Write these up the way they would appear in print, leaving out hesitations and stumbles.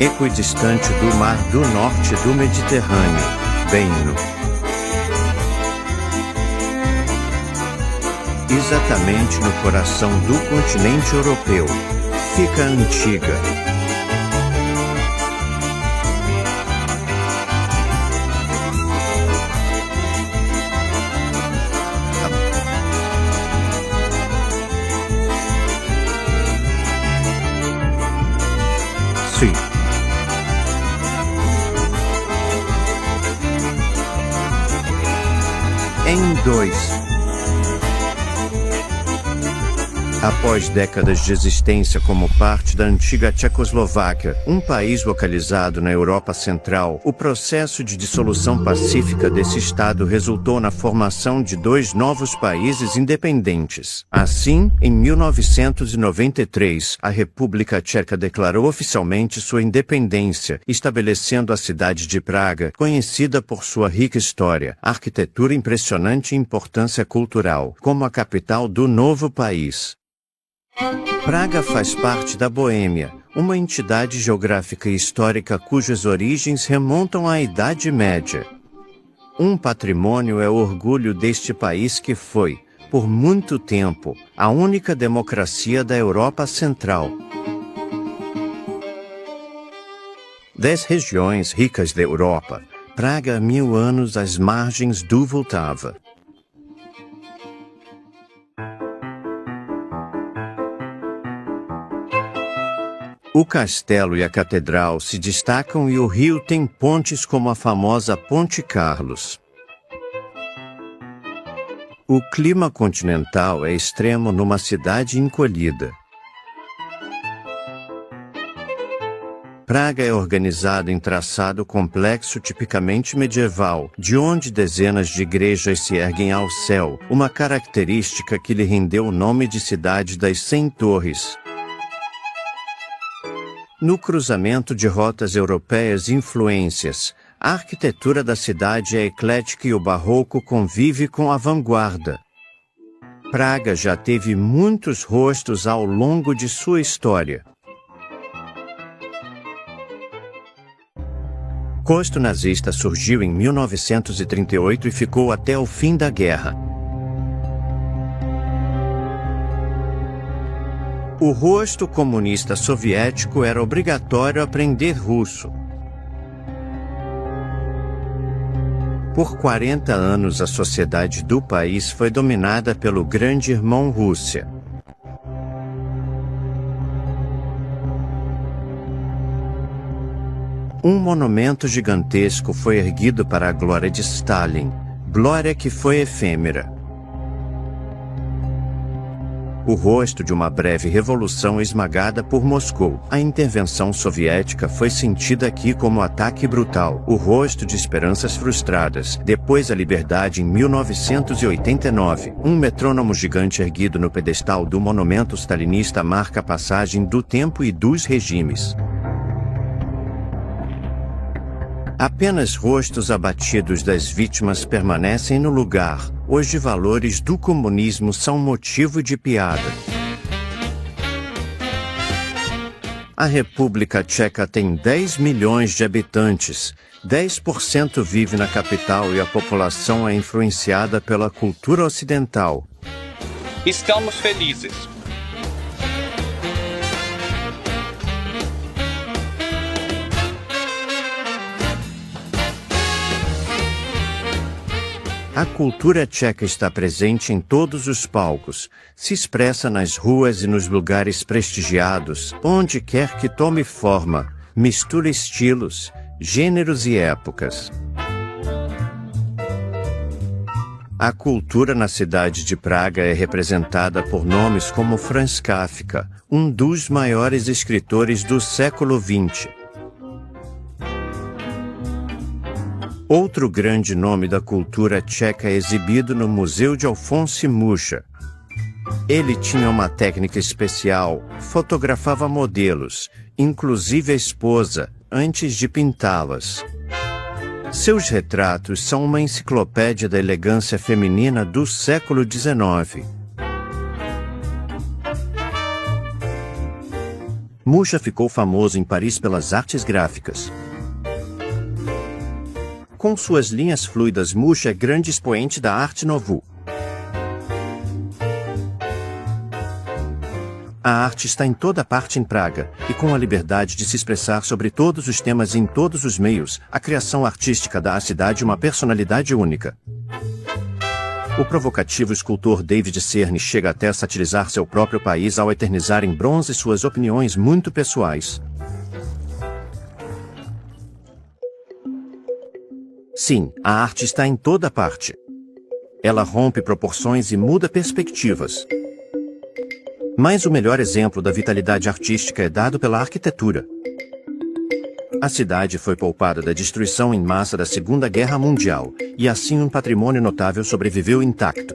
equidistante do Mar do Norte do Mediterrâneo, bem-no. Exatamente no coração do continente europeu, fica Antiga. Sim. Em 2. Após décadas de existência como parte da antiga Tchecoslováquia, um país localizado na Europa Central, o processo de dissolução pacífica desse estado resultou na formação de 2 novos países independentes. Assim, em 1993, a República Tcheca declarou oficialmente sua independência, estabelecendo a cidade de Praga, conhecida por sua rica história, arquitetura impressionante e importância cultural, como a capital do novo país. Praga faz parte da Boêmia, uma entidade geográfica e histórica cujas origens remontam à Idade Média. Um patrimônio é o orgulho deste país que foi, por muito tempo, a única democracia da Europa Central. 10 regiões ricas da Europa, Praga há 1000 anos às margens do Vltava. O castelo e a catedral se destacam e o rio tem pontes como a famosa Ponte Carlos. O clima continental é extremo numa cidade encolhida. Praga é organizada em traçado complexo tipicamente medieval, de onde dezenas de igrejas se erguem ao céu, uma característica que lhe rendeu o nome de Cidade das 100 Torres. No cruzamento de rotas europeias e influências, a arquitetura da cidade é eclética e o barroco convive com a vanguarda. Praga já teve muitos rostos ao longo de sua história. O Costo nazista surgiu em 1938 e ficou até o fim da guerra. O rosto comunista soviético era obrigatório aprender russo. Por 40 anos, a sociedade do país foi dominada pelo Grande Irmão Rússia. Um monumento gigantesco foi erguido para a glória de Stalin, glória que foi efêmera. O rosto de uma breve revolução esmagada por Moscou. A intervenção soviética foi sentida aqui como ataque brutal. O rosto de esperanças frustradas. Depois a liberdade em 1989. Um metrônomo gigante erguido no pedestal do monumento stalinista marca a passagem do tempo e dos regimes. Apenas rostos abatidos das vítimas permanecem no lugar. Hoje valores do comunismo são motivo de piada. A República Tcheca tem 10 milhões de habitantes. 10% vive na capital e a população é influenciada pela cultura ocidental. Estamos felizes. A cultura tcheca está presente em todos os palcos, se expressa nas ruas e nos lugares prestigiados, onde quer que tome forma, mistura estilos, gêneros e épocas. A cultura na cidade de Praga é representada por nomes como Franz Kafka, um dos maiores escritores do século XX. Outro grande nome da cultura tcheca é exibido no Museu de Alfons Mucha. Ele tinha uma técnica especial, fotografava modelos, inclusive a esposa, antes de pintá-las. Seus retratos são uma enciclopédia da elegância feminina do século XIX. Mucha ficou famoso em Paris pelas artes gráficas. Com suas linhas fluidas, Mucha é grande expoente da arte nouveau. A arte está em toda parte em Praga, e com a liberdade de se expressar sobre todos os temas e em todos os meios, a criação artística dá à cidade uma personalidade única. O provocativo escultor David Cerne chega até a satirizar seu próprio país ao eternizar em bronze suas opiniões muito pessoais. Sim, a arte está em toda parte. Ela rompe proporções e muda perspectivas. Mas o melhor exemplo da vitalidade artística é dado pela arquitetura. A cidade foi poupada da destruição em massa da Segunda Guerra Mundial, e assim um patrimônio notável sobreviveu intacto.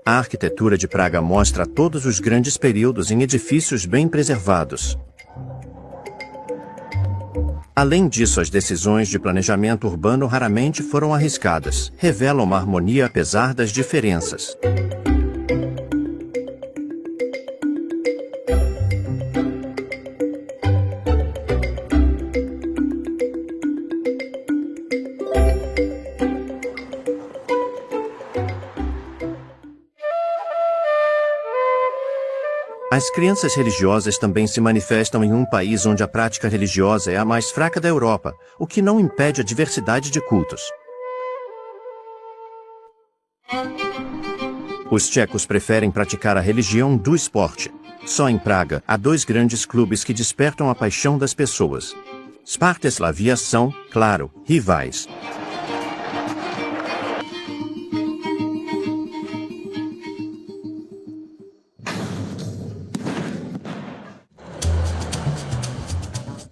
A arquitetura de Praga mostra todos os grandes períodos em edifícios bem preservados. Além disso, as decisões de planejamento urbano raramente foram arriscadas, revelam uma harmonia apesar das diferenças. As crenças religiosas também se manifestam em um país onde a prática religiosa é a mais fraca da Europa, o que não impede a diversidade de cultos. Os tchecos preferem praticar a religião do esporte. Só em Praga, há dois grandes clubes que despertam a paixão das pessoas. Sparta e Slavia são, claro, rivais.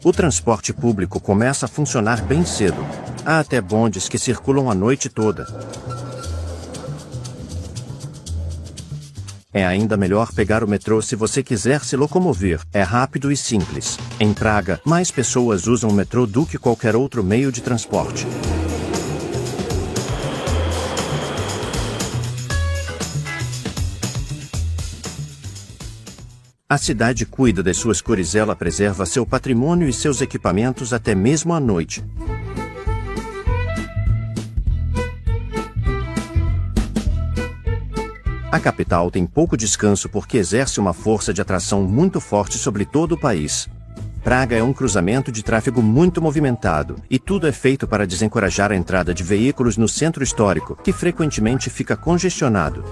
O transporte público começa a funcionar bem cedo. Há até bondes que circulam a noite toda. É ainda melhor pegar o metrô se você quiser se locomover. É rápido e simples. Em Praga, mais pessoas usam o metrô do que qualquer outro meio de transporte. A cidade cuida das suas cores, ela preserva seu patrimônio e seus equipamentos até mesmo à noite. A capital tem pouco descanso porque exerce uma força de atração muito forte sobre todo o país. Praga é um cruzamento de tráfego muito movimentado, e tudo é feito para desencorajar a entrada de veículos no centro histórico, que frequentemente fica congestionado.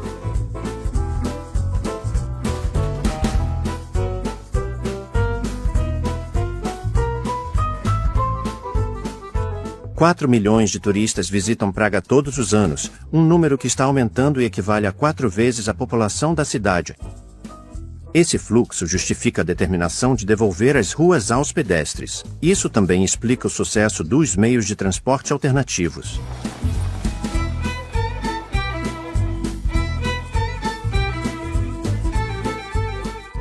4 milhões de turistas visitam Praga todos os anos, um número que está aumentando e equivale a 4 vezes a população da cidade. Esse fluxo justifica a determinação de devolver as ruas aos pedestres. Isso também explica o sucesso dos meios de transporte alternativos.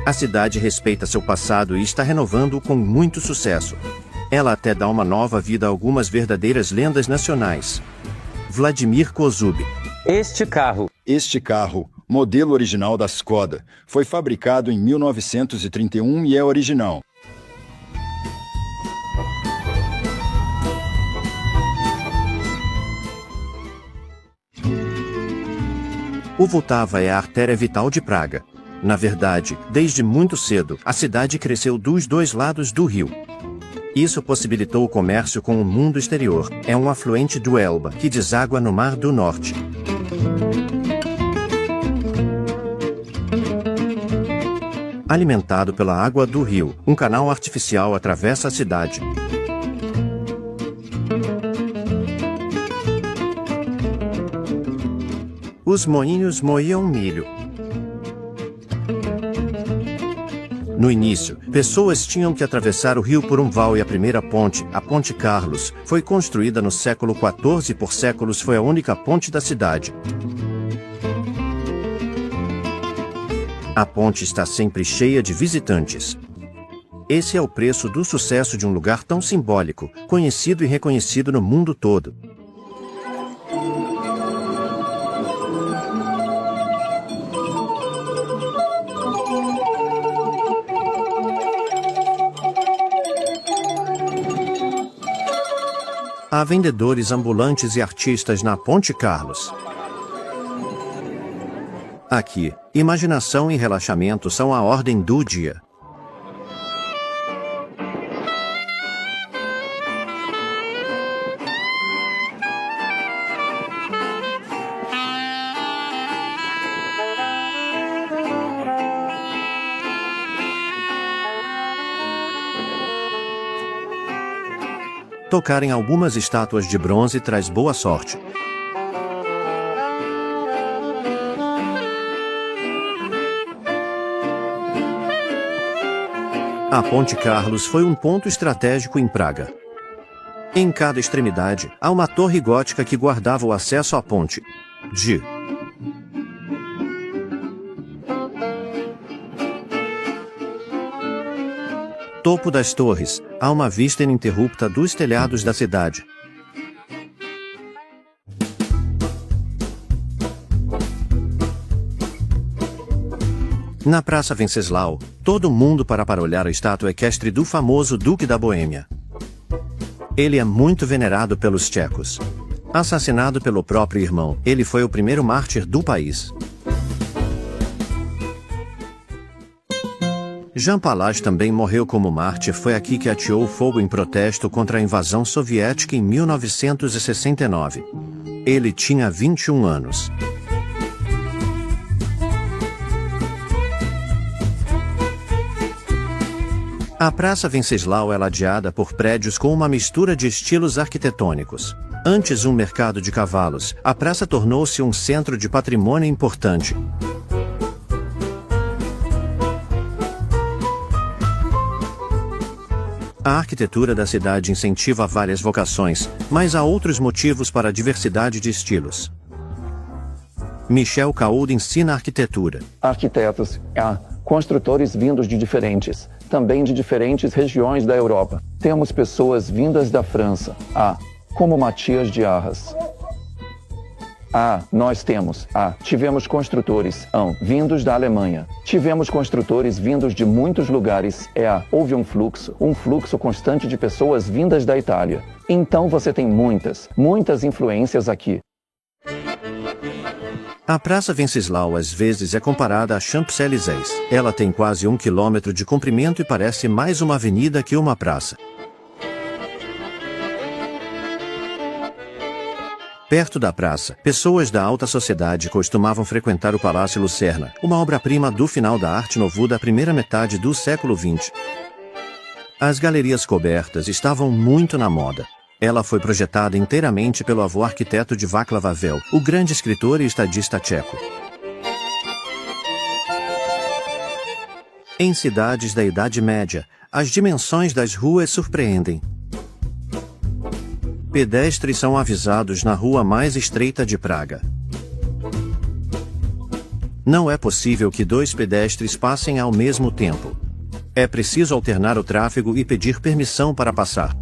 A cidade respeita seu passado e está renovando-o com muito sucesso. Ela até dá uma nova vida a algumas verdadeiras lendas nacionais. Vladimir Kozub. Este carro, modelo original da Skoda, foi fabricado em 1931 e é original. O Vltava é a artéria vital de Praga. Na verdade, desde muito cedo, a cidade cresceu dos dois lados do rio. Isso possibilitou o comércio com o mundo exterior. É um afluente do Elba, que deságua no Mar do Norte. Alimentado pela água do rio, um canal artificial atravessa a cidade. Os moinhos moíam milho. No início, pessoas tinham que atravessar o rio por um val e a primeira ponte, a Ponte Carlos, foi construída no século XIV e por séculos foi a única ponte da cidade. A ponte está sempre cheia de visitantes. Esse é o preço do sucesso de um lugar tão simbólico, conhecido e reconhecido no mundo todo. Há vendedores ambulantes e artistas na Ponte Carlos. Aqui, imaginação e relaxamento são a ordem do dia. Tocar em algumas estátuas de bronze traz boa sorte. A Ponte Carlos foi um ponto estratégico em Praga. Em cada extremidade, há uma torre gótica que guardava o acesso à ponte. Topo das torres, há uma vista ininterrupta dos telhados da cidade. Na Praça Venceslau, todo mundo para olhar a estátua equestre do famoso Duque da Boêmia. Ele é muito venerado pelos tchecos. Assassinado pelo próprio irmão, ele foi o primeiro mártir do país. Jan Palach também morreu como mártir. Foi aqui que ateou fogo em protesto contra a invasão soviética em 1969. Ele tinha 21 anos. A Praça Venceslau é ladeada por prédios com uma mistura de estilos arquitetônicos. Antes um mercado de cavalos, a praça tornou-se um centro de patrimônio importante. A arquitetura da cidade incentiva várias vocações, mas há outros motivos para a diversidade de estilos. Michel Caoud ensina arquitetura. Arquitetos, construtores vindos de diferentes, também de diferentes regiões da Europa. Temos pessoas vindas da França, como Matias de Arras. Nós tivemos construtores, vindos da Alemanha. Tivemos construtores vindos de muitos lugares, houve um fluxo constante de pessoas vindas da Itália. Então você tem muitas influências aqui. A Praça Venceslau às vezes é comparada à Champs-Élysées. Ela tem quase 1 quilômetro de comprimento e parece mais uma avenida que uma praça. Perto da praça, pessoas da alta sociedade costumavam frequentar o Palácio Lucerna, uma obra-prima do final da Arte Nouveau da primeira metade do século XX. As galerias cobertas estavam muito na moda. Ela foi projetada inteiramente pelo avô arquiteto de Václav Havel, o grande escritor e estadista tcheco. Em cidades da Idade Média, as dimensões das ruas surpreendem. Pedestres são avisados na rua mais estreita de Praga. Não é possível que 2 pedestres passem ao mesmo tempo. É preciso alternar o tráfego e pedir permissão para passar.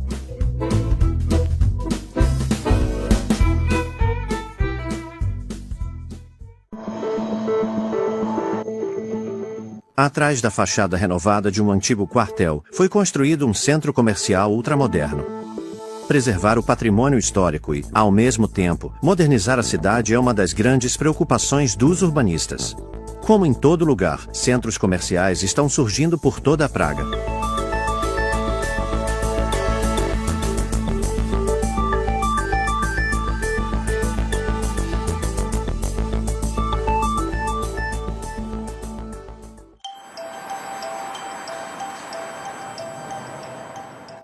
Atrás da fachada renovada de um antigo quartel, foi construído um centro comercial ultramoderno. Preservar o patrimônio histórico e, ao mesmo tempo, modernizar a cidade é uma das grandes preocupações dos urbanistas. Como em todo lugar, centros comerciais estão surgindo por toda a Praga.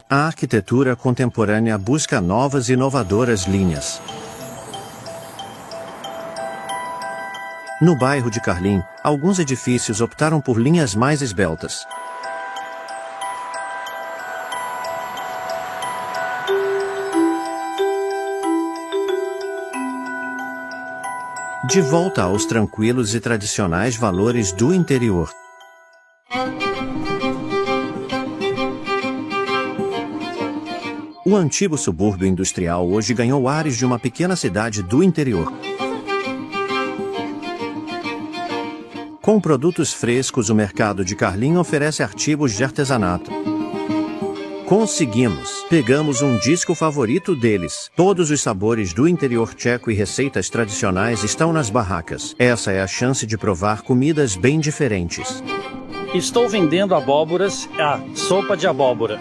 A arquitetura contemporânea busca novas e inovadoras linhas. No bairro de Karlin, alguns edifícios optaram por linhas mais esbeltas. De volta aos tranquilos e tradicionais valores do interior. O antigo subúrbio industrial hoje ganhou ares de uma pequena cidade do interior. Com produtos frescos, o mercado de Karlin oferece artigos de artesanato. Conseguimos! Pegamos um disco favorito deles. Todos os sabores do interior tcheco e receitas tradicionais estão nas barracas. Essa é a chance de provar comidas bem diferentes. Estou vendendo abóboras, sopa de abóbora.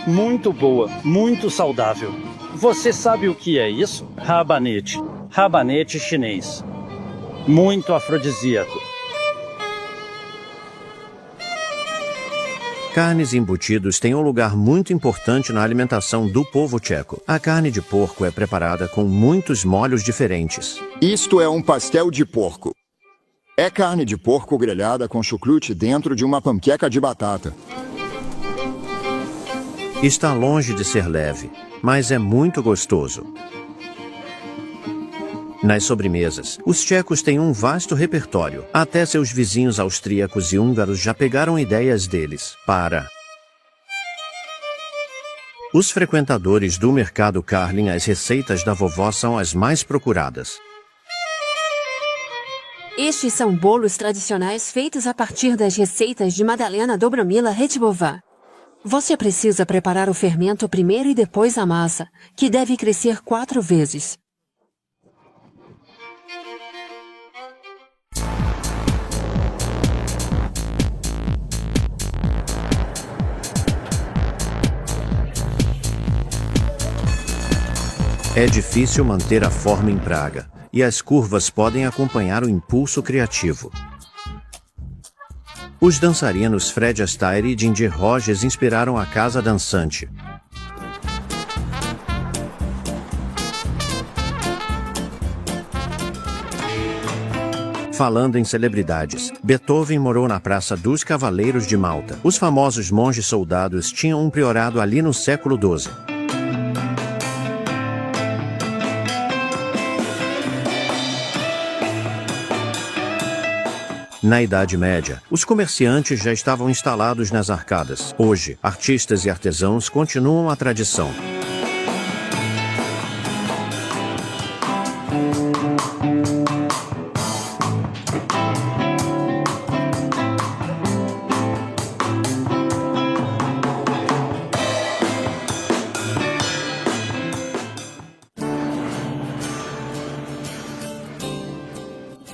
Muito boa, muito saudável. Você sabe o que é isso? Rabanete. Rabanete chinês. Muito afrodisíaco. Carnes e embutidos têm um lugar muito importante na alimentação do povo tcheco. A carne de porco é preparada com muitos molhos diferentes. Isto é um pastel de porco. É carne de porco grelhada com chucrute dentro de uma panqueca de batata. Está longe de ser leve, mas é muito gostoso. Nas sobremesas, os tchecos têm um vasto repertório. Até seus vizinhos austríacos e húngaros já pegaram ideias deles. Os frequentadores do mercado Carlin, as receitas da vovó são as mais procuradas. Estes são bolos tradicionais feitos a partir das receitas de Madalena Dobromila Redbová. Você precisa preparar o fermento primeiro e depois a massa, que deve crescer 4 vezes. É difícil manter a forma em Praga, e as curvas podem acompanhar o impulso criativo. Os dançarinos Fred Astaire e Ginger Rogers inspiraram a casa dançante. Falando em celebridades, Beethoven morou na Praça dos Cavaleiros de Malta. Os famosos monges soldados tinham um priorado ali no século XII. Na Idade Média, os comerciantes já estavam instalados nas arcadas. Hoje, artistas e artesãos continuam a tradição.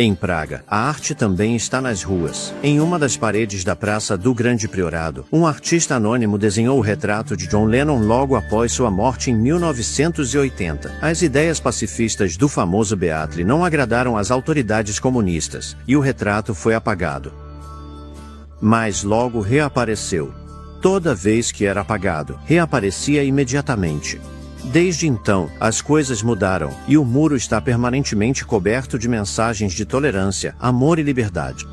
Em Praga, a arte também está nas ruas. Em uma das paredes da Praça do Grande Priorado, um artista anônimo desenhou o retrato de John Lennon logo após sua morte em 1980. As ideias pacifistas do famoso Beatle não agradaram às autoridades comunistas, e o retrato foi apagado. Mas logo reapareceu. Toda vez que era apagado, reaparecia imediatamente. Desde então, as coisas mudaram e o muro está permanentemente coberto de mensagens de tolerância, amor e liberdade.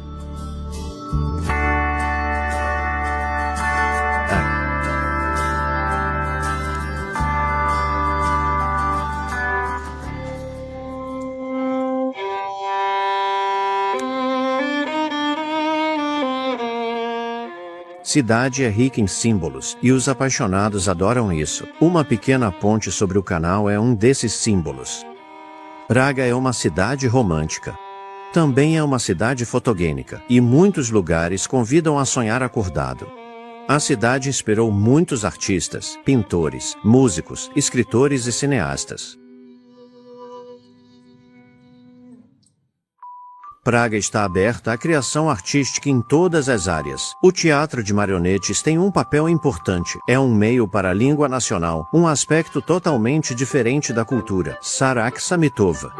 Cidade é rica em símbolos, e os apaixonados adoram isso. Uma pequena ponte sobre o canal é um desses símbolos. Praga é uma cidade romântica. Também é uma cidade fotogênica, e muitos lugares convidam a sonhar acordado. A cidade inspirou muitos artistas, pintores, músicos, escritores e cineastas. Praga está aberta à criação artística em todas as áreas. O teatro de marionetes tem um papel importante. É um meio para a língua nacional, um aspecto totalmente diferente da cultura. Sara Aksamitova.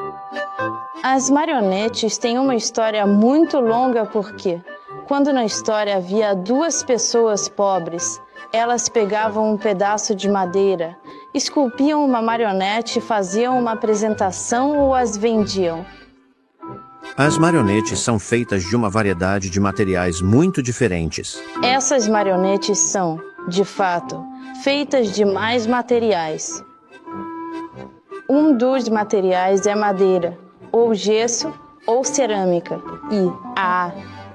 As marionetes têm uma história muito longa porque, quando na história havia 2 pessoas pobres, elas pegavam um pedaço de madeira, esculpiam uma marionete e faziam uma apresentação ou as vendiam. As marionetes são feitas de uma variedade de materiais muito diferentes. Essas marionetes são, de fato, feitas de mais materiais. Um dos materiais é madeira, ou gesso, ou cerâmica. E,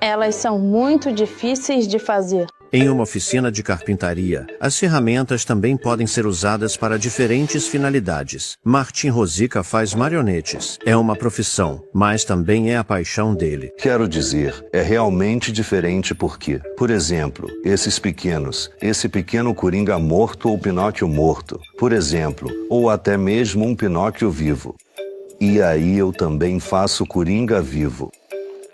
elas são muito difíceis de fazer. Em uma oficina de carpintaria, as ferramentas também podem ser usadas para diferentes finalidades. Martin Rosica faz marionetes. É uma profissão, mas também é a paixão dele. Quero dizer, é realmente diferente porque, por exemplo, esses pequenos, esse pequeno Coringa morto ou Pinóquio morto, por exemplo, ou até mesmo um Pinóquio vivo. E aí eu também faço Coringa vivo.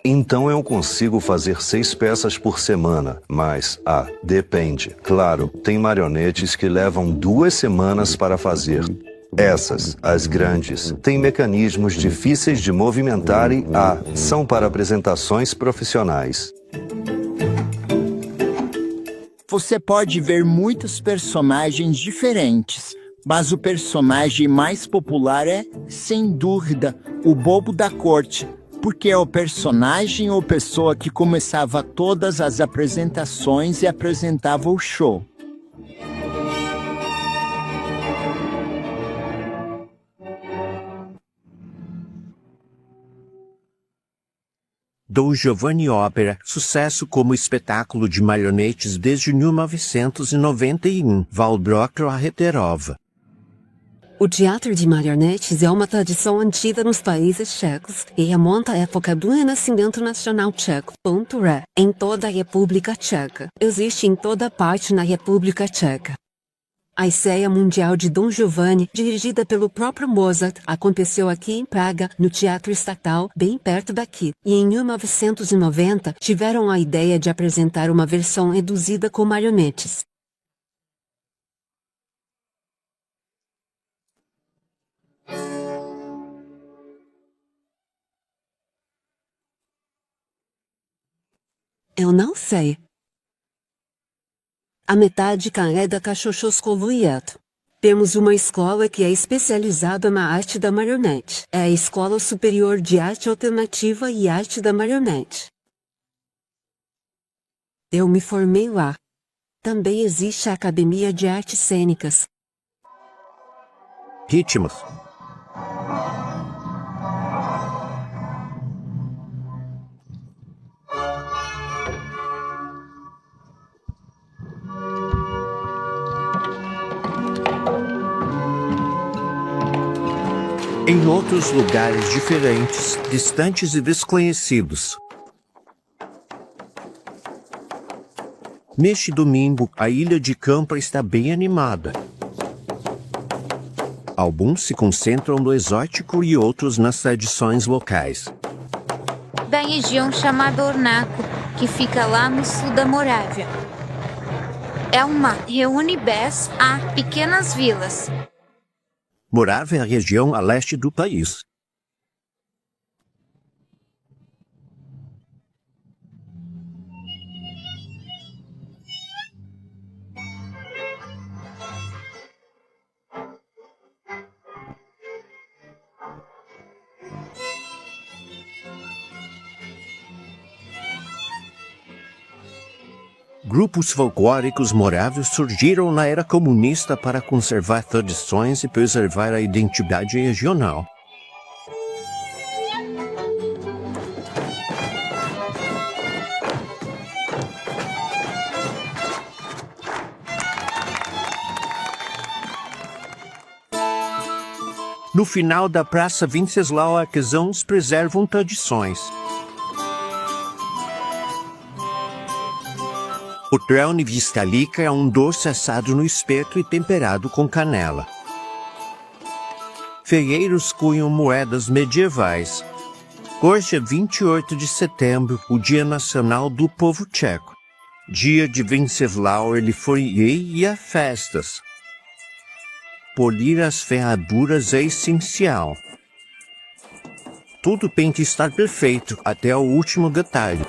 Então eu consigo fazer 6 peças por semana, mas, depende. Claro, tem marionetes que levam 2 semanas para fazer. Essas, as grandes, têm mecanismos difíceis de movimentar e, são para apresentações profissionais. Você pode ver muitos personagens diferentes, mas o personagem mais popular é, sem dúvida, o bobo da corte. Porque é o personagem ou pessoa que começava todas as apresentações e apresentava o show. Don Giovanni Opera, sucesso como espetáculo de marionetes desde 1991, Waldbrock Arreterova. O teatro de marionetes é uma tradição antiga nos países tchecos e remonta à época do Renascimento Nacional Tcheco. Em toda a República Tcheca. Existe em toda parte na República Tcheca. A estreia mundial de Dom Giovanni, dirigida pelo próprio Mozart, aconteceu aqui em Praga, no Teatro Estatal, bem perto daqui. E em 1990, tiveram a ideia de apresentar uma versão reduzida com marionetes. Eu não sei. A metade carrega Cachochoscovuieto. Temos uma escola que é especializada na arte da marionete. É a Escola Superior de Arte Alternativa e Arte da Marionete. Eu me formei lá. Também existe a Academia de Artes Cênicas. Ritmos. Em outros lugares diferentes, distantes e desconhecidos. Neste domingo, a ilha de Campa está bem animada. Alguns se concentram no exótico e outros nas tradições locais. Da região chamada Ornaco, que fica lá no sul da Morávia. Reúne pequenas vilas. Morávia é a região a leste do país. Grupos folclóricos morávios surgiram na era comunista para conservar tradições e preservar a identidade regional. No final da Praça Venceslau artesãos preservam tradições. O traune vistalica é um doce assado no espeto e temperado com canela. Ferreiros cunham moedas medievais. Hoje é 28 de setembro, o Dia Nacional do Povo Tcheco. Dia de Venceslau, ele foi e a festas. Polir as ferraduras é essencial. Tudo tem que estar perfeito, até o último detalhe.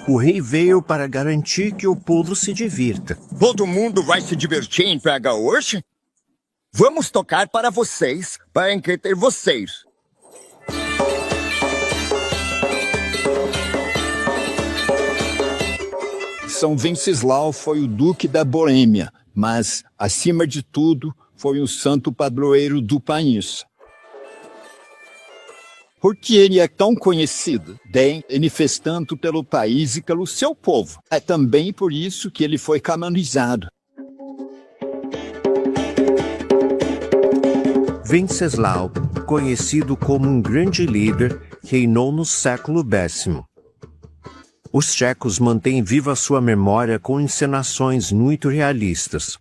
O rei veio para garantir que o povo se divirta. Todo mundo vai se divertir em Praga hoje? Vamos tocar para vocês, para entreter vocês. São Venceslau foi o duque da Boêmia, mas, acima de tudo, foi o santo padroeiro do país. Por que ele é tão conhecido? Bem, ele fez tanto pelo país e pelo seu povo. É também por isso que ele foi canonizado. Venceslau, conhecido como um grande líder, reinou no século X. Os tchecos mantêm viva sua memória com encenações muito realistas.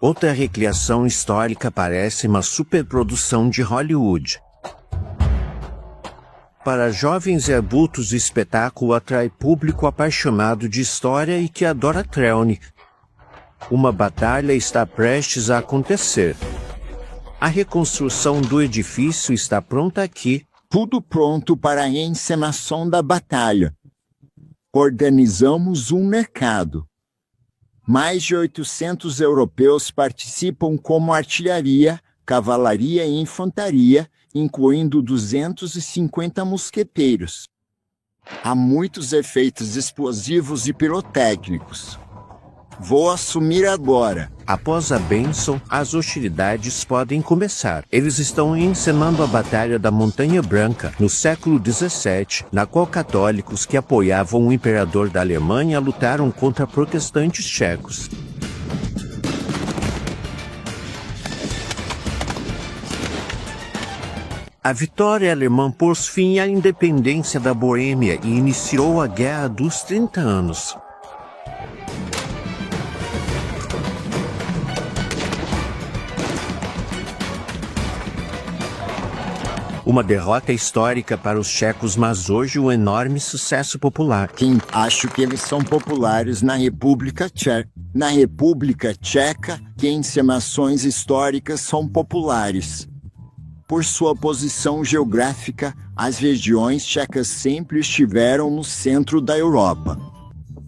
Outra recriação histórica parece uma superprodução de Hollywood. Para jovens e adultos, o espetáculo atrai público apaixonado de história e que adora Trelawney. Uma batalha está prestes a acontecer. A reconstrução do edifício está pronta aqui. Tudo pronto para a encenação da batalha. Organizamos um mercado. Mais de 800 europeus participam como artilharia, cavalaria e infantaria, incluindo 250 mosqueteiros. Há muitos efeitos explosivos e pirotécnicos. Vou assumir agora. Após a bênção, as hostilidades podem começar. Eles estão encenando a Batalha da Montanha Branca, no século XVII, na qual católicos que apoiavam o imperador da Alemanha lutaram contra protestantes tchecos. A vitória alemã pôs fim à independência da Boêmia e iniciou a Guerra dos 30 Anos. Uma derrota histórica para os tchecos, mas hoje um enorme sucesso popular. Sim, acho que eles são populares na República Tcheca. Na República Tcheca, que encenações históricas são populares. Por sua posição geográfica, as regiões tchecas sempre estiveram no centro da Europa.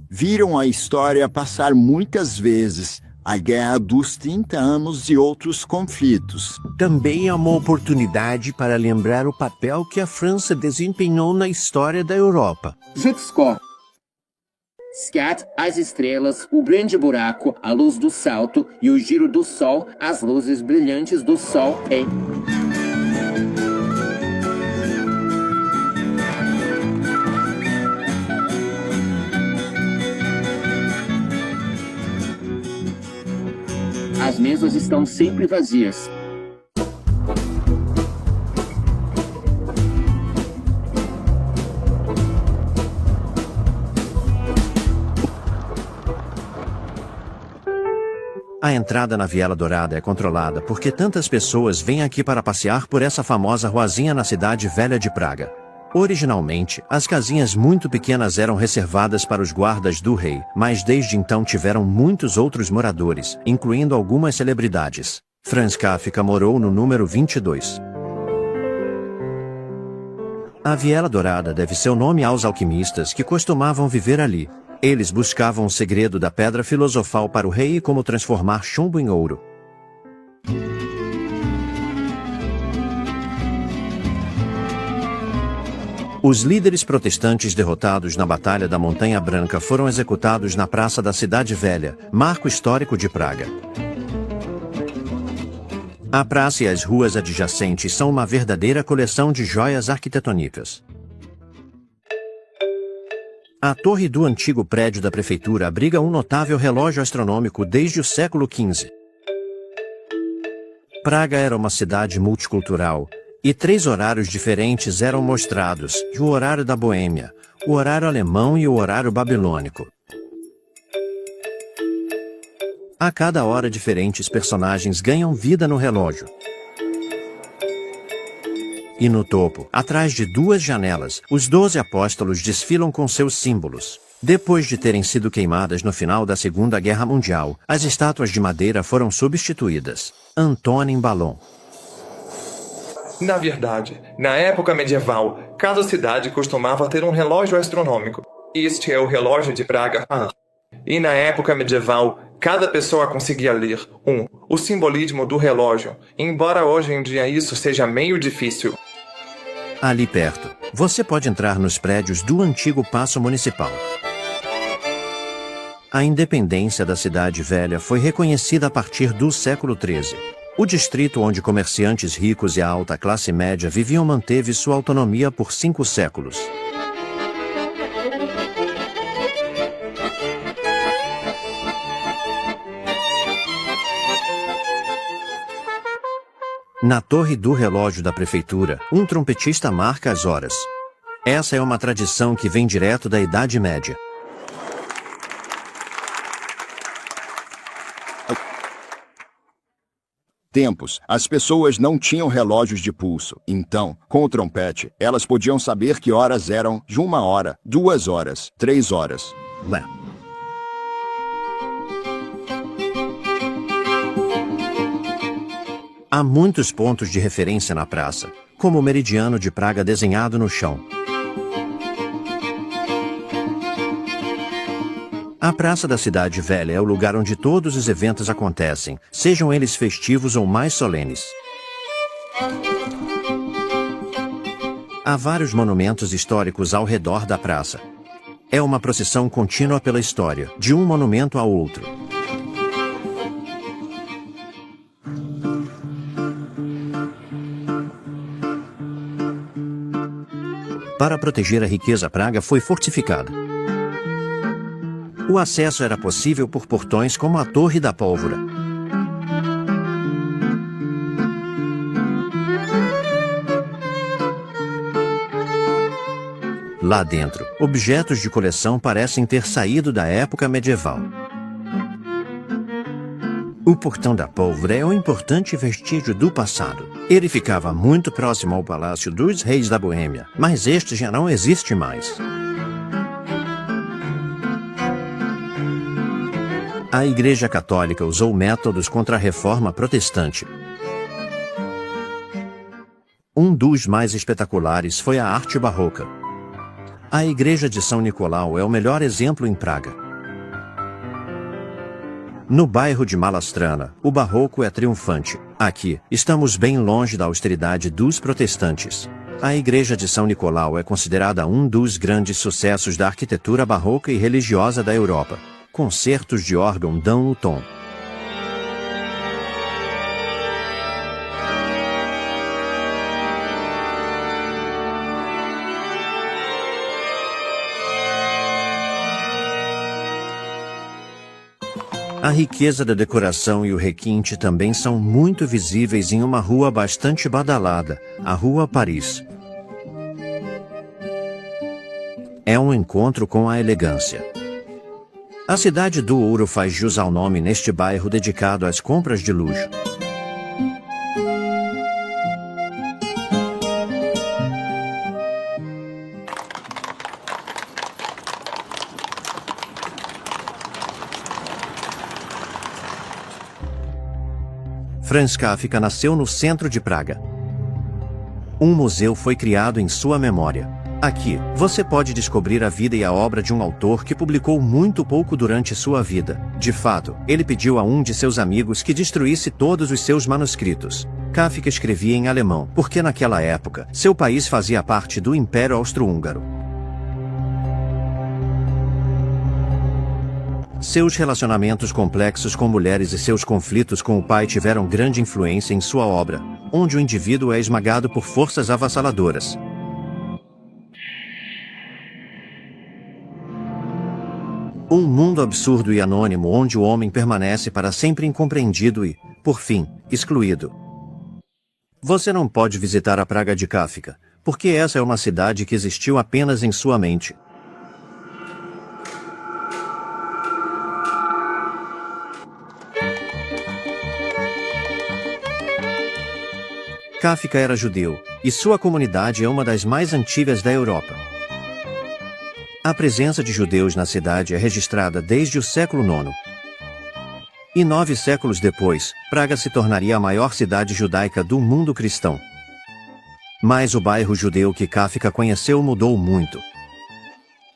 Viram a história passar muitas vezes, a Guerra dos 30 Anos e outros conflitos. Também é uma oportunidade para lembrar o papel que a França desempenhou na história da Europa. Jutskor. Scat, as estrelas, o grande buraco, a luz do salto e o giro do sol, as luzes brilhantes do sol em... As mesas estão sempre vazias. A entrada na Viela Dourada é controlada porque tantas pessoas vêm aqui para passear por essa famosa ruazinha na cidade velha de Praga. Originalmente, as casinhas muito pequenas eram reservadas para os guardas do rei, mas desde então tiveram muitos outros moradores, incluindo algumas celebridades. Franz Kafka morou no número 22. A Viela Dourada deve seu nome aos alquimistas que costumavam viver ali. Eles buscavam o segredo da pedra filosofal para o rei e como transformar chumbo em ouro. Os líderes protestantes derrotados na Batalha da Montanha Branca foram executados na Praça da Cidade Velha, marco histórico de Praga. A praça e as ruas adjacentes são uma verdadeira coleção de joias arquitetônicas. A torre do antigo prédio da prefeitura abriga um notável relógio astronômico desde o século XV. Praga era uma cidade multicultural, e 3 horários diferentes eram mostrados, o horário da Boêmia, o horário alemão e o horário babilônico. A cada hora diferentes personagens ganham vida no relógio. E no topo, atrás de 2 janelas, os 12 apóstolos desfilam com seus símbolos. Depois de terem sido queimadas no final da Segunda Guerra Mundial, as estátuas de madeira foram substituídas. Antonin Ballon. Na verdade, na época medieval, cada cidade costumava ter um relógio astronômico. Este é o relógio de Praga. E na época medieval, cada pessoa conseguia ler o simbolismo do relógio, embora hoje em dia isso seja meio difícil. Ali perto, você pode entrar nos prédios do antigo Paço Municipal. A independência da Cidade Velha foi reconhecida a partir do século XIII. O distrito onde comerciantes ricos e a alta classe média viviam manteve sua autonomia por 5 séculos. Na torre do relógio da prefeitura, um trompetista marca as horas. Essa é uma tradição que vem direto da Idade Média. Tempos, as pessoas não tinham relógios de pulso, então, com o trompete, elas podiam saber que horas eram de 1 hora, 2 horas, 3 horas. Lá. Há muitos pontos de referência na praça, como o meridiano de Praga desenhado no chão. A Praça da Cidade Velha é o lugar onde todos os eventos acontecem, sejam eles festivos ou mais solenes. Há vários monumentos históricos ao redor da praça. É uma procissão contínua pela história, de um monumento ao outro. Para proteger a riqueza, Praga foi fortificada. O acesso era possível por portões como a Torre da Pólvora. Lá dentro, objetos de coleção parecem ter saído da época medieval. O Portão da Pólvora é um importante vestígio do passado. Ele ficava muito próximo ao Palácio dos Reis da Boêmia, mas este já não existe mais. A Igreja Católica usou métodos contra a Reforma Protestante. Um dos mais espetaculares foi a arte barroca. A Igreja de São Nicolau é o melhor exemplo em Praga. No bairro de Malastrana, o barroco é triunfante. Aqui, estamos bem longe da austeridade dos protestantes. A Igreja de São Nicolau é considerada um dos grandes sucessos da arquitetura barroca e religiosa da Europa. Concertos de órgão dão o tom. A riqueza da decoração e o requinte também são muito visíveis em uma rua bastante badalada, a Rua Paris. É um encontro com a elegância. A Cidade do Ouro faz jus ao nome neste bairro dedicado às compras de luxo. Franz Kafka nasceu no centro de Praga. Um museu foi criado em sua memória. Aqui, você pode descobrir a vida e a obra de um autor que publicou muito pouco durante sua vida. De fato, ele pediu a um de seus amigos que destruísse todos os seus manuscritos. Kafka escrevia em alemão, porque naquela época, seu país fazia parte do Império Austro-Húngaro. Seus relacionamentos complexos com mulheres e seus conflitos com o pai tiveram grande influência em sua obra, onde o indivíduo é esmagado por forças avassaladoras. Um mundo absurdo e anônimo onde o homem permanece para sempre incompreendido e, por fim, excluído. Você não pode visitar a Praga de Kafka, porque essa é uma cidade que existiu apenas em sua mente. Kafka era judeu, e sua comunidade é uma das mais antigas da Europa. A presença de judeus na cidade é registrada desde o século IX. E 9 séculos depois, Praga se tornaria a maior cidade judaica do mundo cristão. Mas o bairro judeu que Kafka conheceu mudou muito.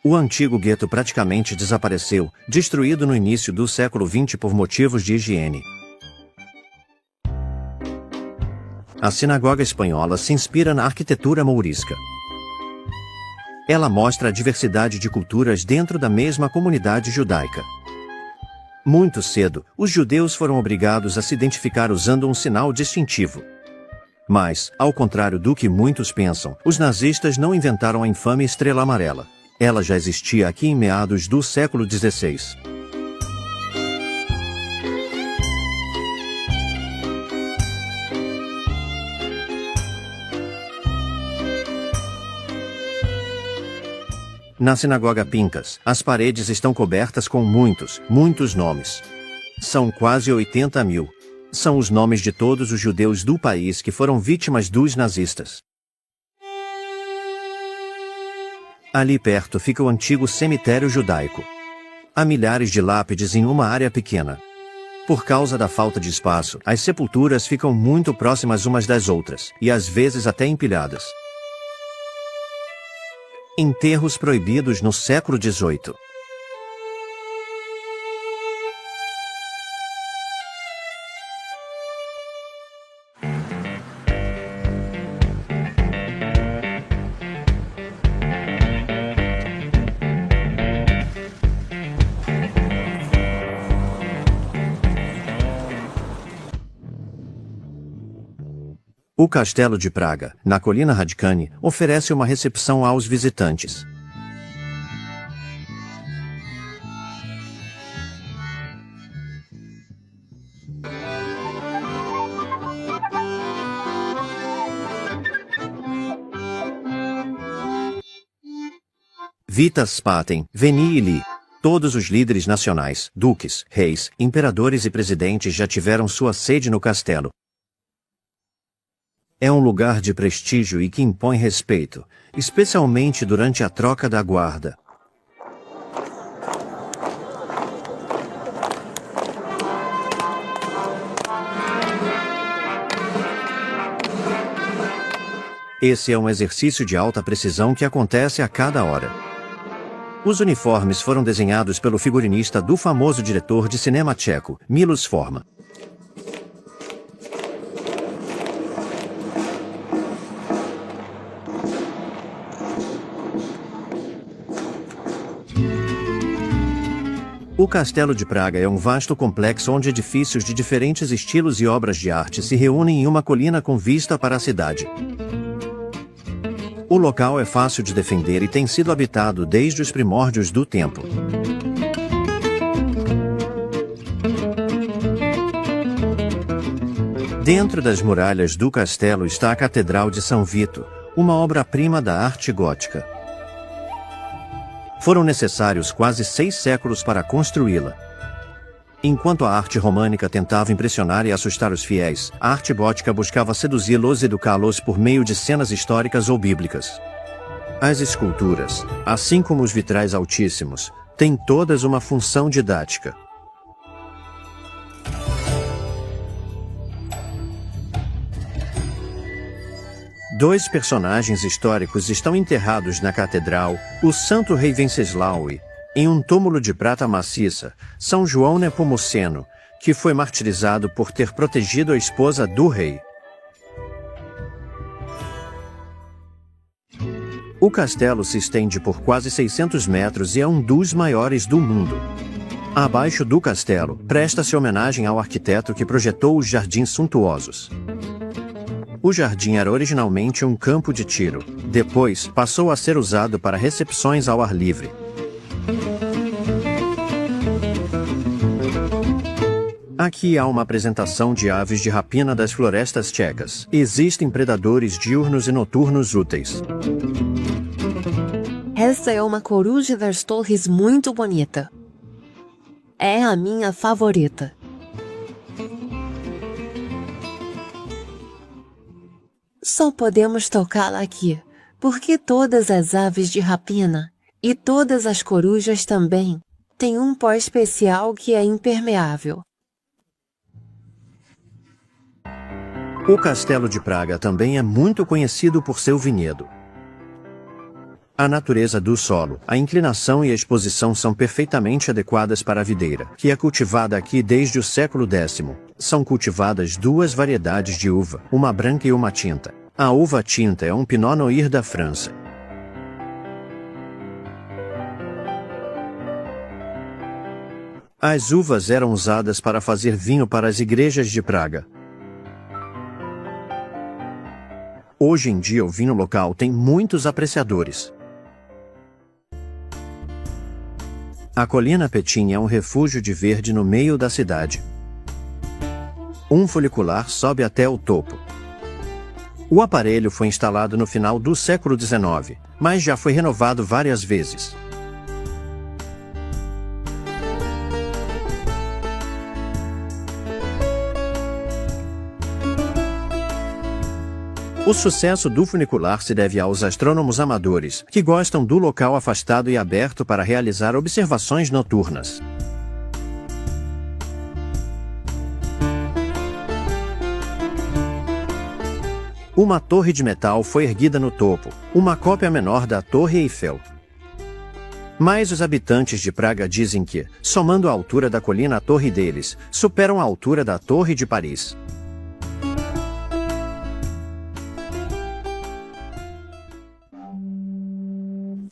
O antigo gueto praticamente desapareceu, destruído no início do século XX por motivos de higiene. A sinagoga espanhola se inspira na arquitetura mourisca. Ela mostra a diversidade de culturas dentro da mesma comunidade judaica. Muito cedo, os judeus foram obrigados a se identificar usando um sinal distintivo. Mas, ao contrário do que muitos pensam, os nazistas não inventaram a infame estrela amarela. Ela já existia aqui em meados do século XVI. Na sinagoga Pinkas, as paredes estão cobertas com muitos nomes. São quase 80 mil. São os nomes de todos os judeus do país que foram vítimas dos nazistas. Ali perto fica o antigo cemitério judaico. Há milhares de lápides em uma área pequena. Por causa da falta de espaço, as sepulturas ficam muito próximas umas das outras, e às vezes até empilhadas. Enterros proibidos no século XVIII. O Castelo de Praga, na colina Radcani, oferece uma recepção aos visitantes. Vitas Spaten, Veni e Li. Todos os líderes nacionais, duques, reis, imperadores e presidentes já tiveram sua sede no castelo. É um lugar de prestígio e que impõe respeito, especialmente durante a troca da guarda. Esse é um exercício de alta precisão que acontece a cada hora. Os uniformes foram desenhados pelo figurinista do famoso diretor de cinema tcheco, Milos Forman. O Castelo de Praga é um vasto complexo onde edifícios de diferentes estilos e obras de arte se reúnem em uma colina com vista para a cidade. O local é fácil de defender e tem sido habitado desde os primórdios do tempo. Dentro das muralhas do castelo está a Catedral de São Vito, uma obra-prima da arte gótica. Foram necessários quase 6 séculos para construí-la. Enquanto a arte românica tentava impressionar e assustar os fiéis, a arte gótica buscava seduzi-los e educá-los por meio de cenas históricas ou bíblicas. As esculturas, assim como os vitrais altíssimos, têm todas uma função didática. Dois personagens históricos estão enterrados na catedral, o Santo Rei Venceslau e, em um túmulo de prata maciça, São João Nepomuceno, que foi martirizado por ter protegido a esposa do rei. O castelo se estende por quase 600 metros e é um dos maiores do mundo. Abaixo do castelo, presta-se homenagem ao arquiteto que projetou os jardins suntuosos. O jardim era originalmente um campo de tiro. Depois, passou a ser usado para recepções ao ar livre. Aqui há uma apresentação de aves de rapina das florestas tchecas. Existem predadores diurnos e noturnos úteis. Essa é uma coruja das torres muito bonita. É a minha favorita. Só podemos tocá-la aqui, porque todas as aves de rapina, e todas as corujas também, têm um pó especial que é impermeável. O Castelo de Praga também é muito conhecido por seu vinhedo. A natureza do solo, a inclinação e a exposição são perfeitamente adequadas para a videira, que é cultivada aqui desde o século X. São cultivadas 2 variedades de uva, uma branca e uma tinta. A uva tinta é um Pinot Noir da França. As uvas eram usadas para fazer vinho para as igrejas de Praga. Hoje em dia o vinho local tem muitos apreciadores. A Colina Petin é um refúgio de verde no meio da cidade. Um funicular sobe até o topo. O aparelho foi instalado no final do século XIX, mas já foi renovado várias vezes. O sucesso do funicular se deve aos astrônomos amadores, que gostam do local afastado e aberto para realizar observações noturnas. Uma torre de metal foi erguida no topo, uma cópia menor da Torre Eiffel. Mas os habitantes de Praga dizem que, somando a altura da colina à torre deles, superam a altura da Torre de Paris.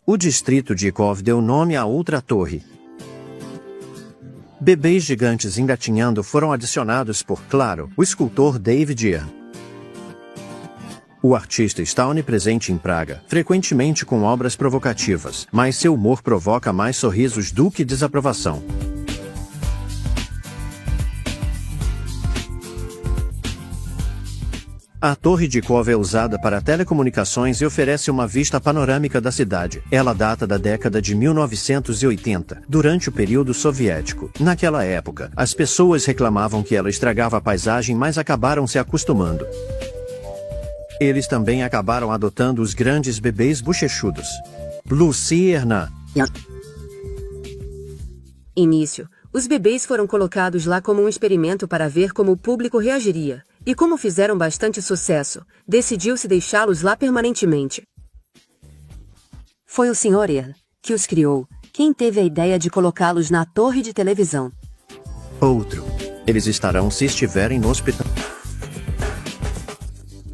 O distrito de Ikov deu nome à outra torre. Bebês gigantes engatinhando foram adicionados por, claro, o escultor David Year. O artista está onipresente em Praga, frequentemente com obras provocativas, mas seu humor provoca mais sorrisos do que desaprovação. A Torre de Ikov é usada para telecomunicações e oferece uma vista panorâmica da cidade. Ela data da década de 1980, durante o período soviético. Naquela época, as pessoas reclamavam que ela estragava a paisagem, mas acabaram se acostumando. Eles também acabaram adotando os grandes bebês bochechudos. Lucierna. Início. Os bebês foram colocados lá como um experimento para ver como o público reagiria. E como fizeram bastante sucesso, decidiu-se deixá-los lá permanentemente. Foi o Sr. Year, que os criou, quem teve a ideia de colocá-los na torre de televisão. Outro. Eles estarão se estiverem no hospital.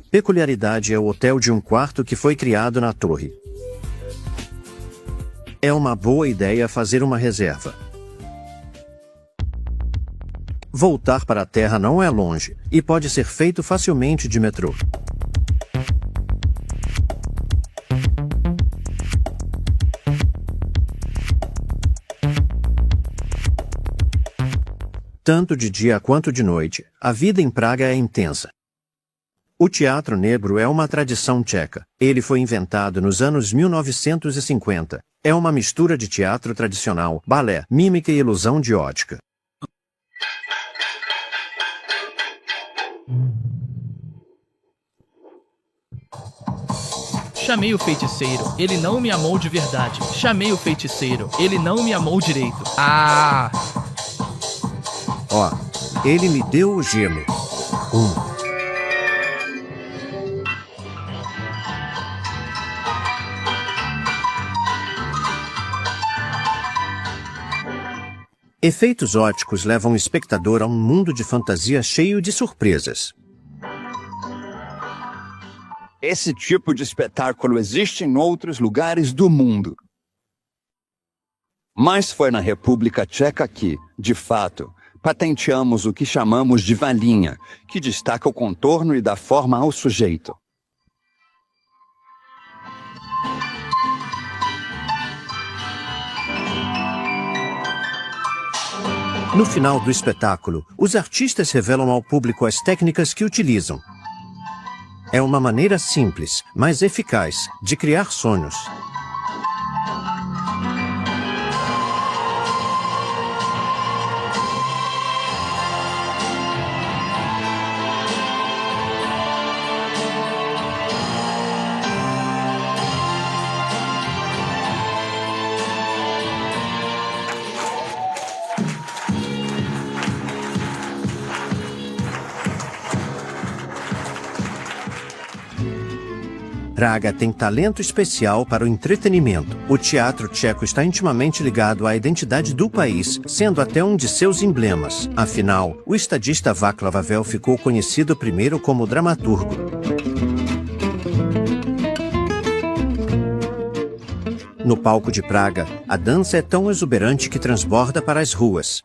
Peculiaridade é o hotel de um quarto que foi criado na torre. É uma boa ideia fazer uma reserva. Voltar para a Terra não é longe, e pode ser feito facilmente de metrô. Tanto de dia quanto de noite, a vida em Praga é intensa. O teatro negro é uma tradição tcheca. Ele foi inventado nos anos 1950. É uma mistura de teatro tradicional, balé, mímica e ilusão de ótica. Chamei o feiticeiro, ele não me amou de verdade. Chamei o feiticeiro, ele não me amou direito. Ah! Ó, ele me deu o gelo. Efeitos óticos levam o espectador a um mundo de fantasia cheio de surpresas. Esse tipo de espetáculo existe em outros lugares do mundo. Mas foi na República Tcheca que, de fato, patenteamos o que chamamos de valinha, que destaca o contorno e dá forma ao sujeito. No final do espetáculo, os artistas revelam ao público as técnicas que utilizam. É uma maneira simples, mas eficaz, de criar sonhos. Praga tem talento especial para o entretenimento. O teatro tcheco está intimamente ligado à identidade do país, sendo até um de seus emblemas. Afinal, o estadista Václav Havel ficou conhecido primeiro como dramaturgo. No palco de Praga, a dança é tão exuberante que transborda para as ruas.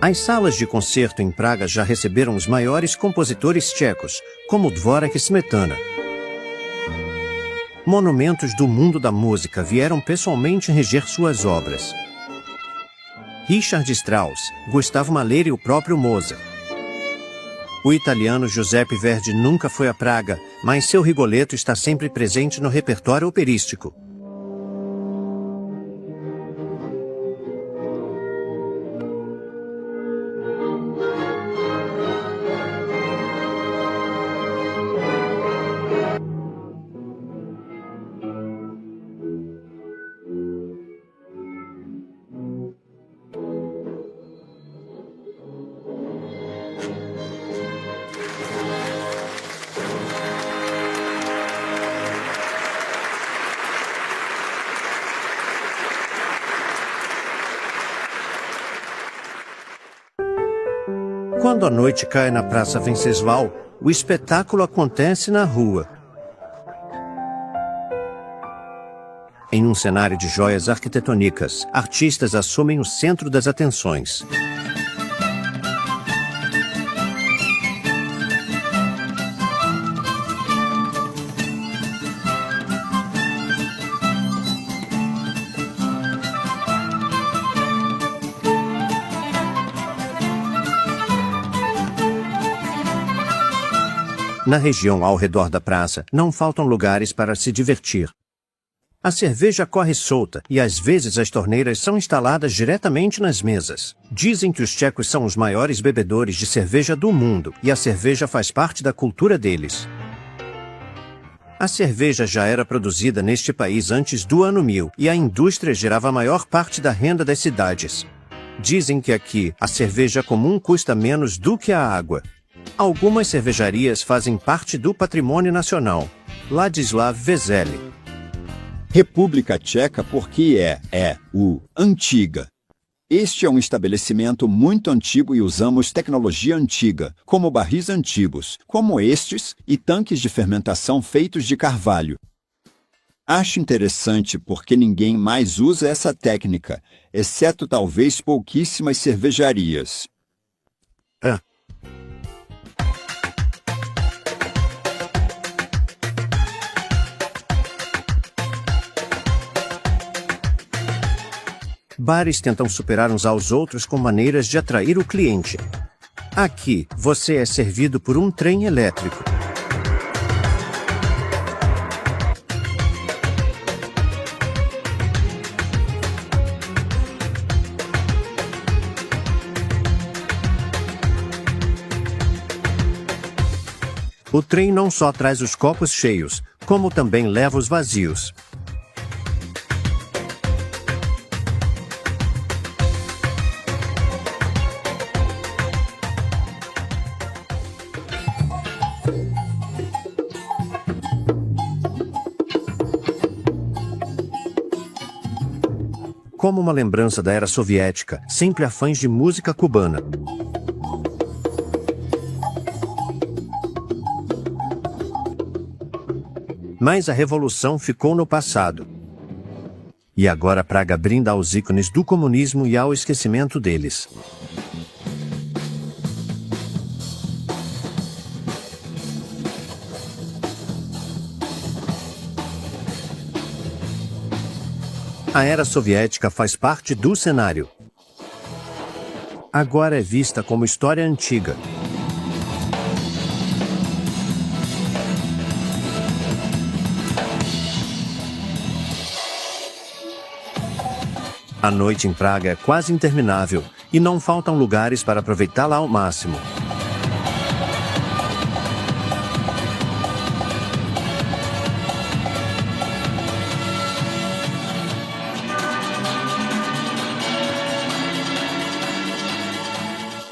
As salas de concerto em Praga já receberam os maiores compositores tchecos, como Dvorak e Smetana. Monumentos do mundo da música vieram pessoalmente reger suas obras. Richard Strauss, Gustavo Mahler e o próprio Mozart. O italiano Giuseppe Verdi nunca foi a Praga, mas seu Rigoletto está sempre presente no repertório operístico. Quando a noite cai na Praça Venceslau, o espetáculo acontece na rua. Em um cenário de joias arquitetônicas, artistas assumem o centro das atenções. Na região ao redor da praça, não faltam lugares para se divertir. A cerveja corre solta e às vezes as torneiras são instaladas diretamente nas mesas. Dizem que os tchecos são os maiores bebedores de cerveja do mundo e a cerveja faz parte da cultura deles. A cerveja já era produzida neste país antes do ano 1000 e a indústria gerava a maior parte da renda das cidades. Dizem que aqui a cerveja comum custa menos do que a água. Algumas cervejarias fazem parte do patrimônio nacional. Ladislav Vesely. República Tcheca porque antiga. Este é um estabelecimento muito antigo e usamos tecnologia antiga, como barris antigos, como estes, e tanques de fermentação feitos de carvalho. Acho interessante porque ninguém mais usa essa técnica, exceto talvez pouquíssimas cervejarias. Bares tentam superar uns aos outros com maneiras de atrair o cliente. Aqui, você é servido por um trem elétrico. O trem não só traz os copos cheios, como também leva os vazios. Como uma lembrança da era soviética, sempre há fãs de música cubana. Mas a revolução ficou no passado. E agora Praga brinda aos ícones do comunismo e ao esquecimento deles. A era soviética faz parte do cenário. Agora é vista como história antiga. A noite em Praga é quase interminável E não faltam lugares para aproveitá-la ao máximo.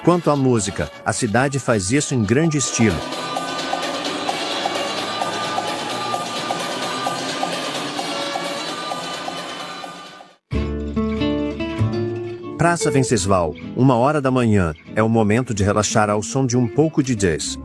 Quanto à música, a cidade faz isso em grande estilo. Praça Venceslau, 1h da manhã, é o momento de relaxar ao som de um pouco de jazz.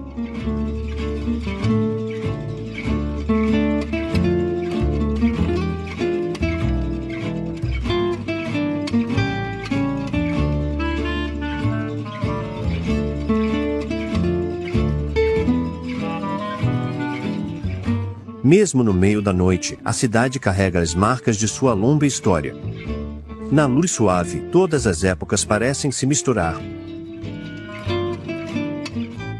Mesmo no meio da noite, a cidade carrega as marcas de sua longa história. Na luz suave, todas as épocas parecem se misturar.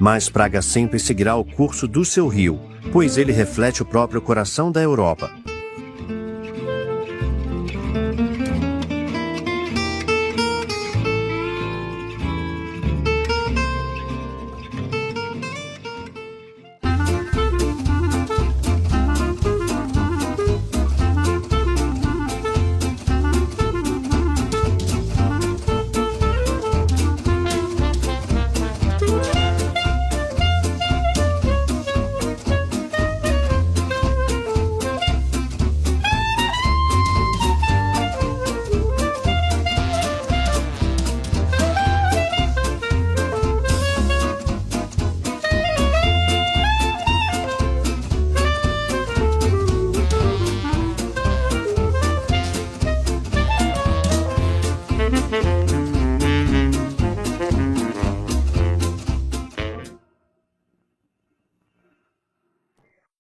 Mas Praga sempre seguirá o curso do seu rio, pois ele reflete o próprio coração da Europa.